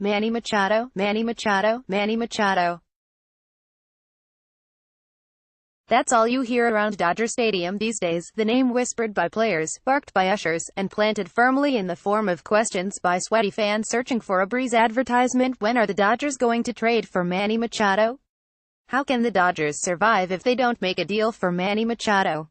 Manny Machado, Manny Machado, Manny Machado. That's all you hear around Dodger Stadium these days, the name whispered by players, barked by ushers, and planted firmly in the form of questions by sweaty fans searching for a breeze advertisement. When are the Dodgers going to trade for Manny Machado? How can the Dodgers survive if they don't make a deal for Manny Machado?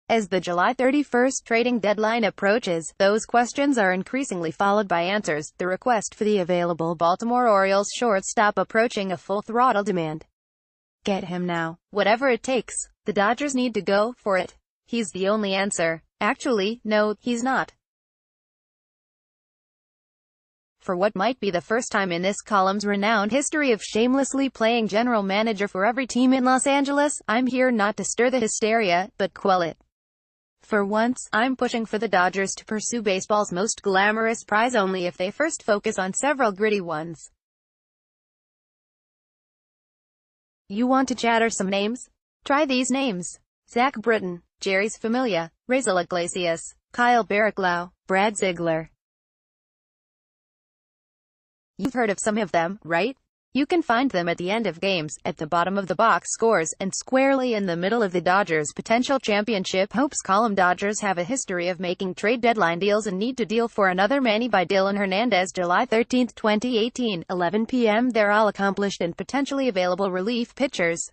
As the July 31st trading deadline approaches, those questions are increasingly followed by answers, the request for the available Baltimore Orioles shortstop approaching a full-throttle demand. Get him now. Whatever it takes. The Dodgers need to go for it. He's the only answer. Actually, no, he's not. For what might be the first time in this column's renowned history of shamelessly playing general manager for every team in Los Angeles, I'm here not to stir the hysteria, but quell it. For once, I'm pushing for the Dodgers to pursue baseball's most glamorous prize only if they first focus on several gritty ones. You want to chatter some names? Try these names: Zach Britton, Jerry's Familia, Raisel Iglesias, Kyle Barraclough, Brad Ziegler. You've heard of some of them, right? You can find them at the end of games, at the bottom of the box scores, and squarely in the middle of the Dodgers' potential championship hopes column. Dodgers have a history of making trade deadline deals and need to deal for another Manny by Dylan Hernandez. July 13, 2018, 11 p.m. They're all accomplished and potentially available relief pitchers.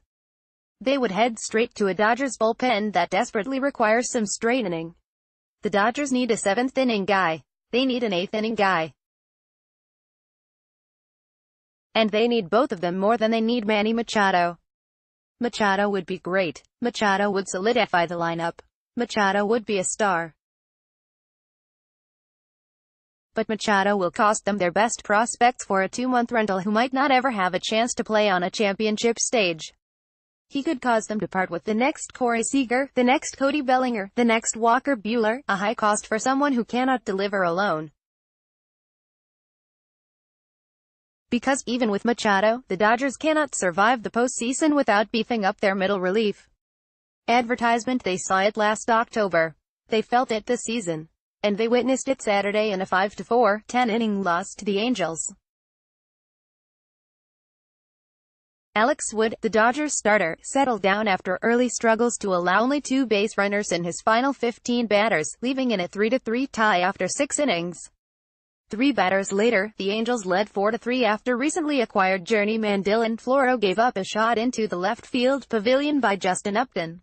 They would head straight to a Dodgers bullpen that desperately requires some straightening. The Dodgers need a seventh-inning guy. They need an eighth-inning guy. And they need both of them more than they need Manny Machado. Machado would be great. Machado would solidify the lineup. Machado would be a star. But Machado will cost them their best prospects for a 2-month rental who might not ever have a chance to play on a championship stage. He could cause them to part with the next Corey Seager, the next Cody Bellinger, the next Walker Buehler, a high cost for someone who cannot deliver alone. Because, even with Machado, the Dodgers cannot survive the postseason without beefing up their middle relief. Advertisement. They saw it last October. They felt it this season. And they witnessed it Saturday in a 5-4, 10-inning loss to the Angels. Alex Wood, the Dodgers starter, settled down after early struggles to allow only 2 base runners in his final 15 batters, leaving in a 3-3 tie after 6 innings. 3 batters later, the Angels led 4-3 after recently acquired journeyman Dylan Floro gave up a shot into the left field pavilion by Justin Upton.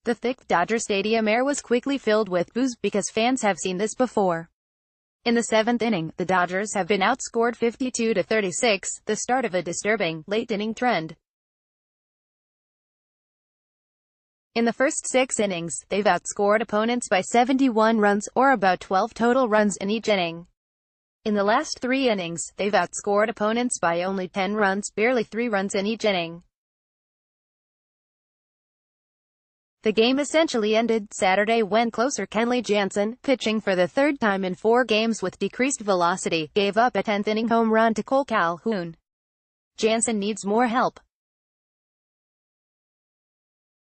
The thick Dodger Stadium air was quickly filled with boos, because fans have seen this before. In the 7th inning, the Dodgers have been outscored 52-36, the start of a disturbing, late-inning trend. In the first 6 innings, they've outscored opponents by 71 runs, or about 12 total runs in each inning. In the last 3 innings, they've outscored opponents by only 10 runs, barely 3 runs in each inning. The game essentially ended Saturday when closer Kenley Jansen, pitching for the 3rd time in 4 games with decreased velocity, gave up a 10th-inning home run to Cole Calhoun. Jansen needs more help.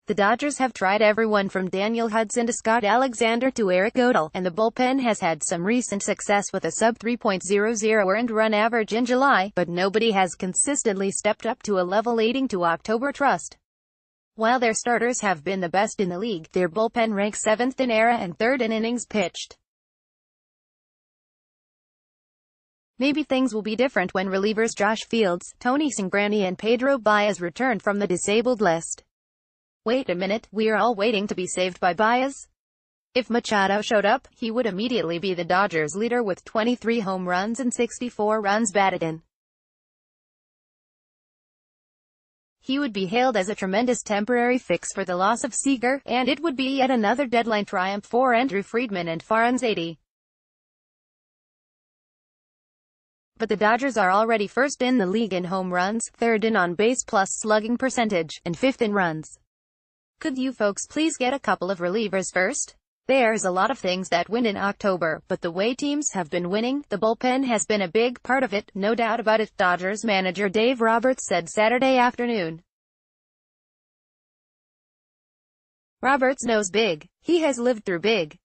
The Dodgers have tried everyone from Daniel Hudson to Scott Alexander to Eric Odell, and the bullpen has had some recent success with a sub-3.00 earned run average in July, but nobody has consistently stepped up to a level leading to October trust. While their starters have been the best in the league, their bullpen ranks 7th in ERA and 3rd in innings pitched. Maybe things will be different when relievers Josh Fields, Tony Cingrani and Pedro Baez return from the disabled list. Wait a minute, we're all waiting to be saved by Baez? If Machado showed up, he would immediately be the Dodgers' leader with 23 home runs and 64 runs batted in. He would be hailed as a tremendous temporary fix for the loss of Seager, and it would be yet another deadline triumph for Andrew Friedman and Farhan Zaidi. But the Dodgers are already 1st in the league in home runs, 3rd in on-base plus slugging percentage, and 5th in runs. Could you folks please get a couple of relievers first? There's a lot of things that win in October, but the way teams have been winning, the bullpen has been a big part of it, no doubt about it, Dodgers manager Dave Roberts said Saturday afternoon. Roberts knows big. He has lived through big.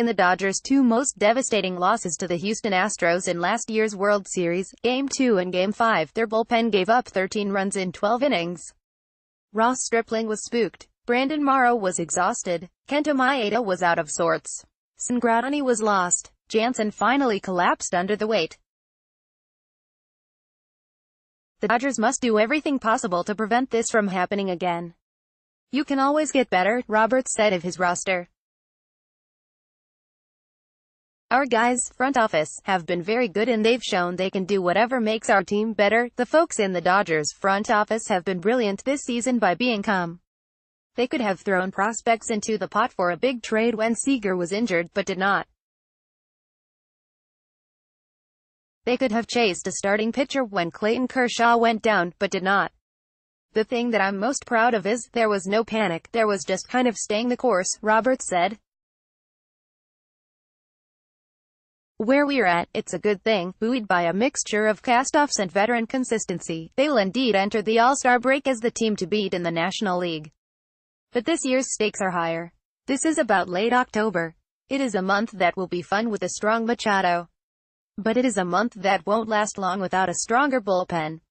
In the Dodgers' two most devastating losses to the Houston Astros in last year's World Series, Game 2 and Game 5, their bullpen gave up 13 runs in 12 innings. Ross Stripling was spooked. Brandon Morrow was exhausted. Kenta Maeda was out of sorts. Sangrani was lost. Jansen finally collapsed under the weight. The Dodgers must do everything possible to prevent this from happening again. "You can always get better," Roberts said of his roster. "Our guys, front office, have been very good and they've shown they can do whatever makes our team better. The folks in the Dodgers front office have been brilliant this season by being calm. They could have thrown prospects into the pot for a big trade when Seager was injured, but did not. They could have chased a starting pitcher when Clayton Kershaw went down, but did not. The thing that I'm most proud of is, there was no panic, there was just kind of staying the course," Roberts said. "Where we're at, it's a good thing." Buoyed by a mixture of cast-offs and veteran consistency, they'll indeed enter the All-Star break as the team to beat in the National League. But this year's stakes are higher. This is about late October. It is a month that will be fun with a strong Machado. But it is a month that won't last long without a stronger bullpen.